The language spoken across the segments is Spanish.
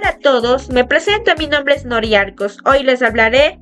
Hola a todos, me presento, mi nombre es Nori Arcos. Hoy les hablaré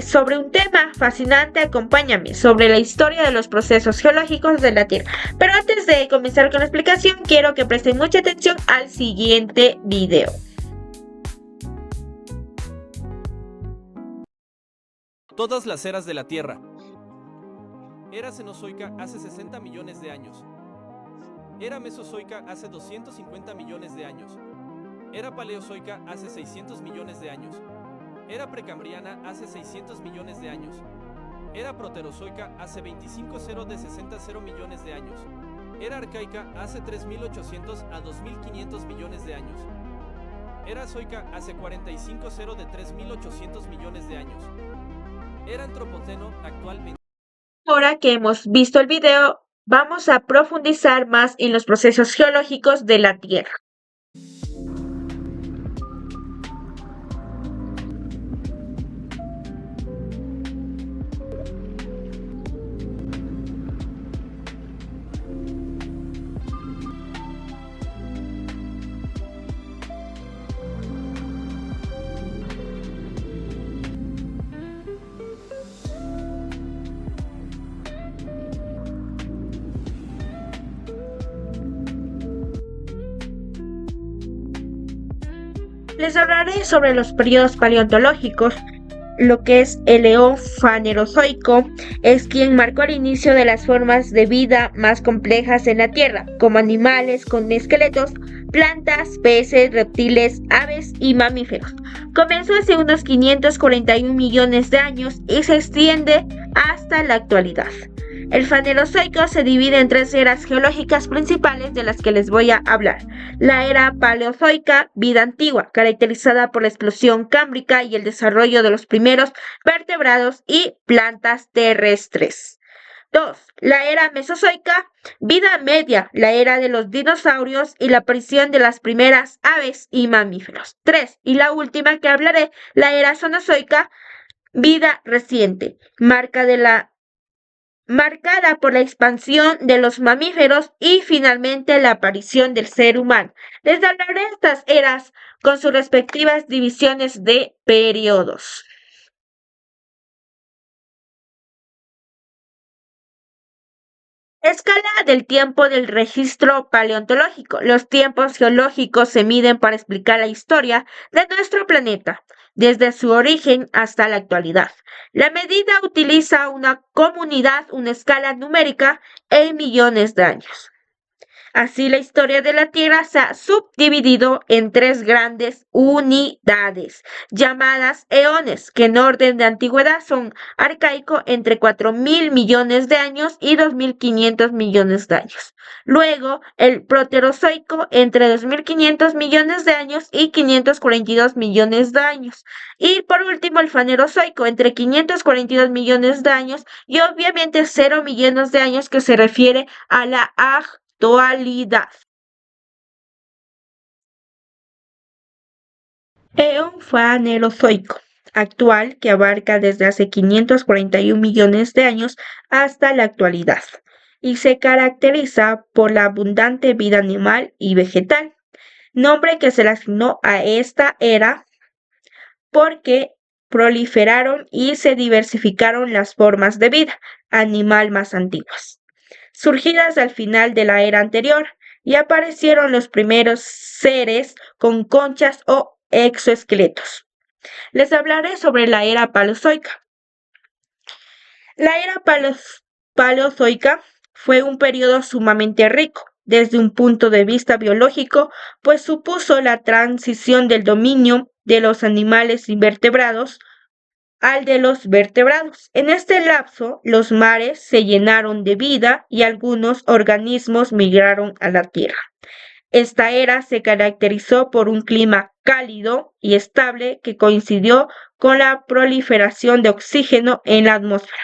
sobre un tema fascinante, acompáñame, sobre la historia de los procesos geológicos de la Tierra. Pero antes de comenzar con la explicación, quiero que presten mucha atención al siguiente video. Todas las eras de la Tierra. Era Cenozoica hace 60 millones de años. Era Mesozoica hace 250 millones de años. Era Paleozoica hace 600 millones de años. Era Precambriana hace 600 millones de años. Era Proterozoica hace 25 de 60 millones de años. Era Arcaica hace 3800 a 2500 millones de años. Era Zoica hace 45 de 3800 millones de años. Era Antropoceno actualmente. Ahora que hemos visto el video, vamos a profundizar más en los procesos geológicos de la Tierra. Les hablaré sobre los periodos paleontológicos. Lo que es el Eón Fanerozoico es quien marcó el inicio de las formas de vida más complejas en la Tierra, como animales con esqueletos, plantas, peces, reptiles, aves y mamíferos. Comenzó hace unos 541 millones de años y se extiende hasta la actualidad. El Fanerozoico se divide en tres eras geológicas principales de las que les voy a hablar. La era Paleozoica, vida antigua, caracterizada por la explosión cámbrica y el desarrollo de los primeros vertebrados y plantas terrestres. 2. La era Mesozoica, vida media, la era de los dinosaurios y la aparición de las primeras aves y mamíferos. 3. Y la última que hablaré, la era Cenozoica, vida reciente, marcada por la expansión de los mamíferos y finalmente la aparición del ser humano. Les hablaré de estas eras con sus respectivas divisiones de periodos. Escala del tiempo del registro paleontológico. Los tiempos geológicos se miden para explicar la historia de nuestro planeta, desde su origen hasta la actualidad. La medida utiliza una escala numérica en millones de años. Así, la historia de la Tierra se ha subdividido en tres grandes unidades, llamadas eones, que en orden de antigüedad son arcaico entre 4.000 millones de años y 2.500 millones de años. Luego, el proterozoico entre 2.500 millones de años y 542 millones de años. Y por último, el fanerozoico entre 542 millones de años y obviamente 0 millones de años, que se refiere a la actualidad. Eón Fanerozoico actual, que abarca desde hace 541 millones de años hasta la actualidad, y se caracteriza por la abundante vida animal y vegetal, nombre que se le asignó a esta era porque proliferaron y se diversificaron las formas de vida animal más antiguas, surgidas al final de la era anterior, y aparecieron los primeros seres con conchas o exoesqueletos. Les hablaré sobre la era Paleozoica. La era Paleozoica fue un periodo sumamente rico desde un punto de vista biológico, pues supuso la transición del dominio de los animales invertebrados al de los vertebrados. En este lapso, los mares se llenaron de vida y algunos organismos migraron a la Tierra. Esta era se caracterizó por un clima cálido y estable que coincidió con la proliferación de oxígeno en la atmósfera.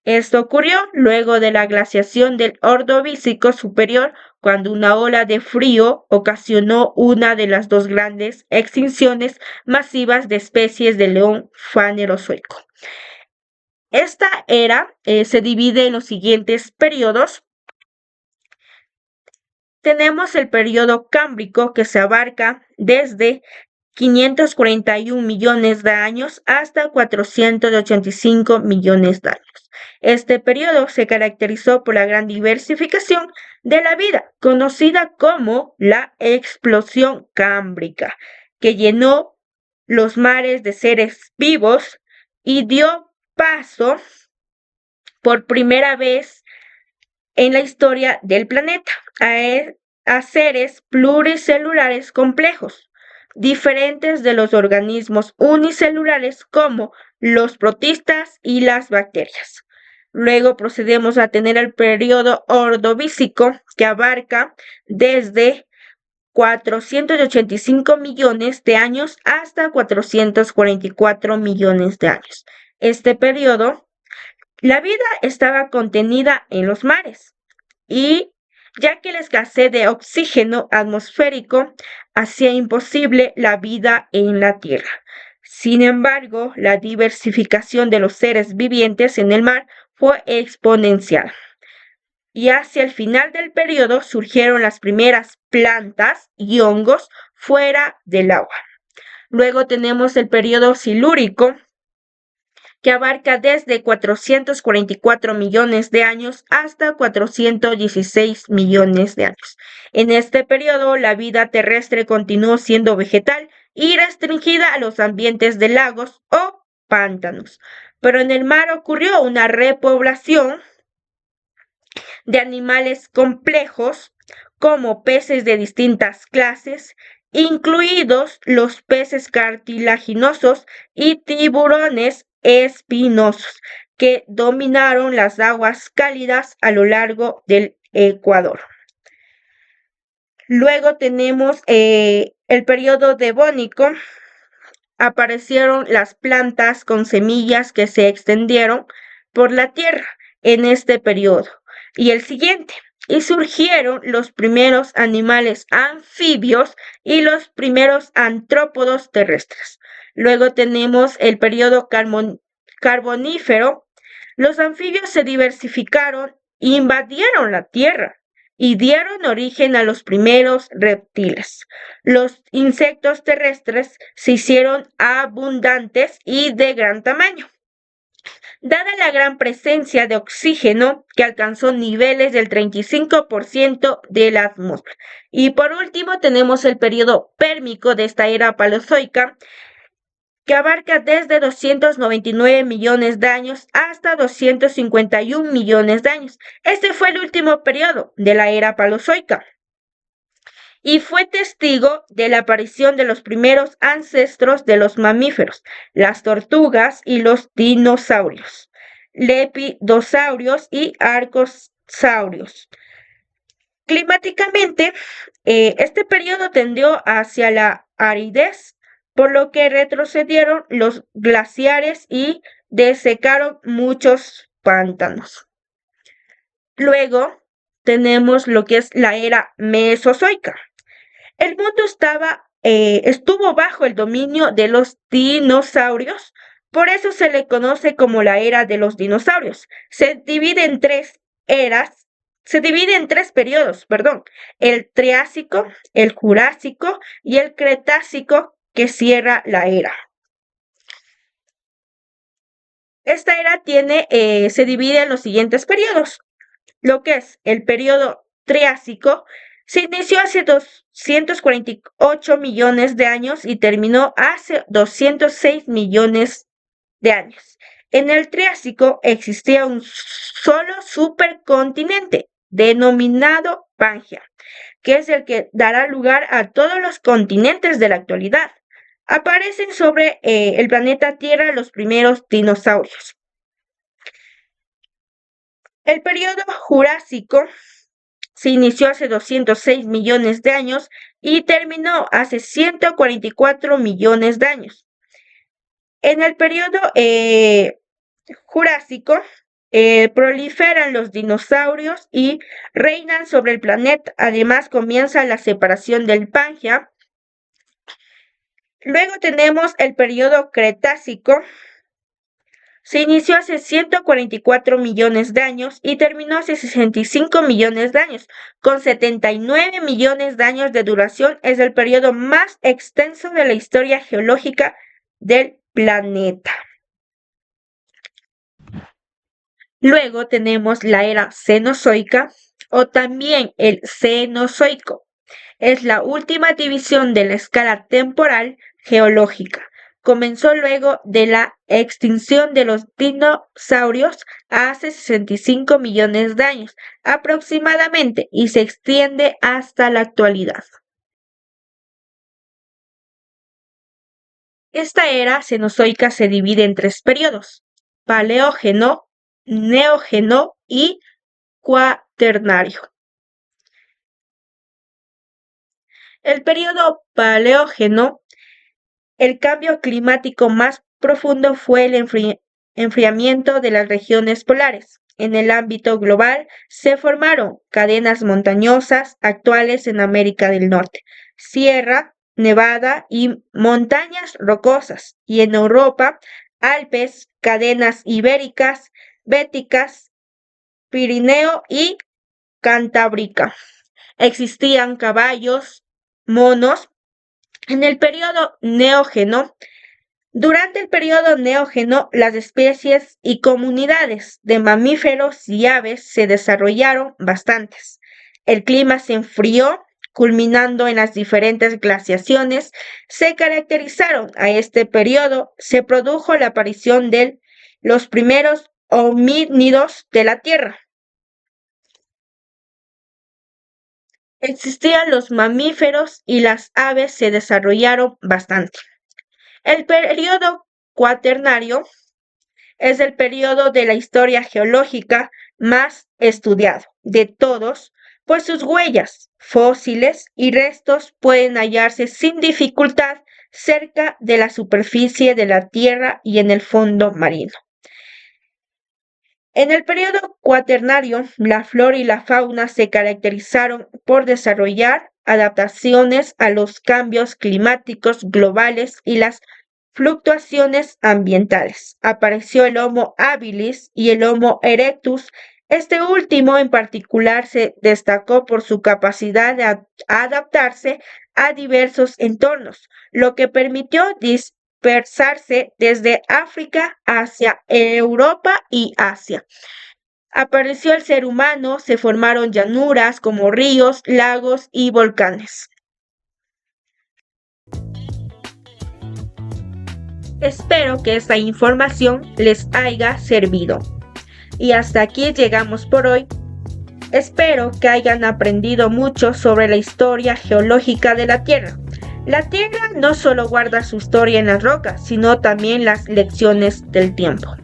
Esto ocurrió luego de la glaciación del Ordovícico superior, cuando una ola de frío ocasionó una de las dos grandes extinciones masivas de especies de león fanerozoico. Esta era se divide en los siguientes periodos. tenemos el periodo cámbrico que se abarca desde 541 millones de años hasta 485 millones de años. Este periodo se caracterizó por la gran diversificación de la vida, conocida como la explosión cámbrica, que llenó los mares de seres vivos y dio paso por primera vez en la historia del planeta a seres pluricelulares complejos, diferentes de los organismos unicelulares como los protistas y las bacterias. Luego procedemos a tener el periodo ordovícico, que abarca desde 485 millones de años hasta 444 millones de años. Este periodo, la vida estaba contenida en los mares y ya que la escasez de oxígeno atmosférico hacía imposible la vida en la Tierra. Sin embargo, la diversificación de los seres vivientes en el mar fue exponencial. Y hacia el final del periodo surgieron las primeras plantas y hongos fuera del agua. Luego tenemos el periodo silúrico, que abarca desde 444 millones de años hasta 416 millones de años. En este periodo, la vida terrestre continuó siendo vegetal y restringida a los ambientes de lagos o pantanos. Pero en el mar ocurrió una repoblación de animales complejos como peces de distintas clases, incluidos los peces cartilaginosos y tiburones espinosos, que dominaron las aguas cálidas a lo largo del Ecuador. Luego tenemos el periodo devónico. Aparecieron las plantas con semillas que se extendieron por la tierra en este periodo y el siguiente, y surgieron los primeros animales anfibios y los primeros artrópodos terrestres. Luego tenemos el periodo carbonífero. Los anfibios se diversificaron, invadieron la tierra y dieron origen a los primeros reptiles. Los insectos terrestres se hicieron abundantes y de gran tamaño, dada la gran presencia de oxígeno que alcanzó niveles del 35% de la atmósfera. Y por último tenemos el periodo pérmico de esta era paleozoica, que abarca desde 299 millones de años hasta 251 millones de años. Este fue el último periodo de la era paleozoica y fue testigo de la aparición de los primeros ancestros de los mamíferos, las tortugas y los dinosaurios, lepidosaurios y arcosaurios. Climáticamente, este periodo tendió hacia la aridez, por lo que retrocedieron los glaciares y desecaron muchos pantanos. Luego tenemos lo que es la era mesozoica. El mundo estuvo bajo el dominio de los dinosaurios, por eso se le conoce como la era de los dinosaurios. Se divide en tres periodos, el Triásico, el Jurásico y el Cretácico, que cierra la era. Esta era se divide en los siguientes periodos. Lo que es el periodo Triásico se inició hace 248 millones de años y terminó hace 206 millones de años. En el Triásico existía un solo supercontinente denominado Pangea, que es el que dará lugar a todos los continentes de la actualidad. Aparecen sobre el planeta Tierra los primeros dinosaurios. El periodo Jurásico se inició hace 206 millones de años y terminó hace 144 millones de años. En el periodo Jurásico proliferan los dinosaurios y reinan sobre el planeta. Además, comienza la separación del Pangea. Luego tenemos el periodo Cretácico. Se inició hace 144 millones de años y terminó hace 65 millones de años. Con 79 millones de años de duración, es el periodo más extenso de la historia geológica del planeta. Luego tenemos la era Cenozoica o también el Cenozoico. Es la última división de la escala temporal geológica. Comenzó luego de la extinción de los dinosaurios hace 65 millones de años aproximadamente y se extiende hasta la actualidad. Esta era cenozoica se divide en 3 periodos: Paleógeno, Neógeno y Cuaternario. El periodo Paleógeno, el cambio climático más profundo fue el enfriamiento de las regiones polares. En el ámbito global se formaron cadenas montañosas actuales en América del Norte, Sierra Nevada y montañas rocosas, y en Europa, Alpes, cadenas ibéricas, béticas, Pirineo y Cantábrica. Existían caballos, monos. En el periodo Neógeno, durante el periodo Neógeno, las especies y comunidades de mamíferos y aves se desarrollaron bastantes. El clima se enfrió, culminando en las diferentes glaciaciones. Se caracterizaron a este periodo, se produjo la aparición de los primeros homínidos de la Tierra. Existían los mamíferos y las aves se desarrollaron bastante. El periodo cuaternario es el periodo de la historia geológica más estudiado de todos, pues sus huellas, fósiles y restos pueden hallarse sin dificultad cerca de la superficie de la Tierra y en el fondo marino. En el periodo cuaternario, la flora y la fauna se caracterizaron por desarrollar adaptaciones a los cambios climáticos globales y las fluctuaciones ambientales. Apareció el Homo habilis y el Homo erectus. Este último en particular se destacó por su capacidad de adaptarse a diversos entornos, lo que permitió dispersarse desde África hacia Europa y Asia. Apareció el ser humano, se formaron llanuras como ríos, lagos y volcanes. Espero que esta información les haya servido. Y hasta aquí llegamos por hoy. Espero que hayan aprendido mucho sobre la historia geológica de la Tierra. La Tierra no solo guarda su historia en las rocas, sino también las lecciones del tiempo.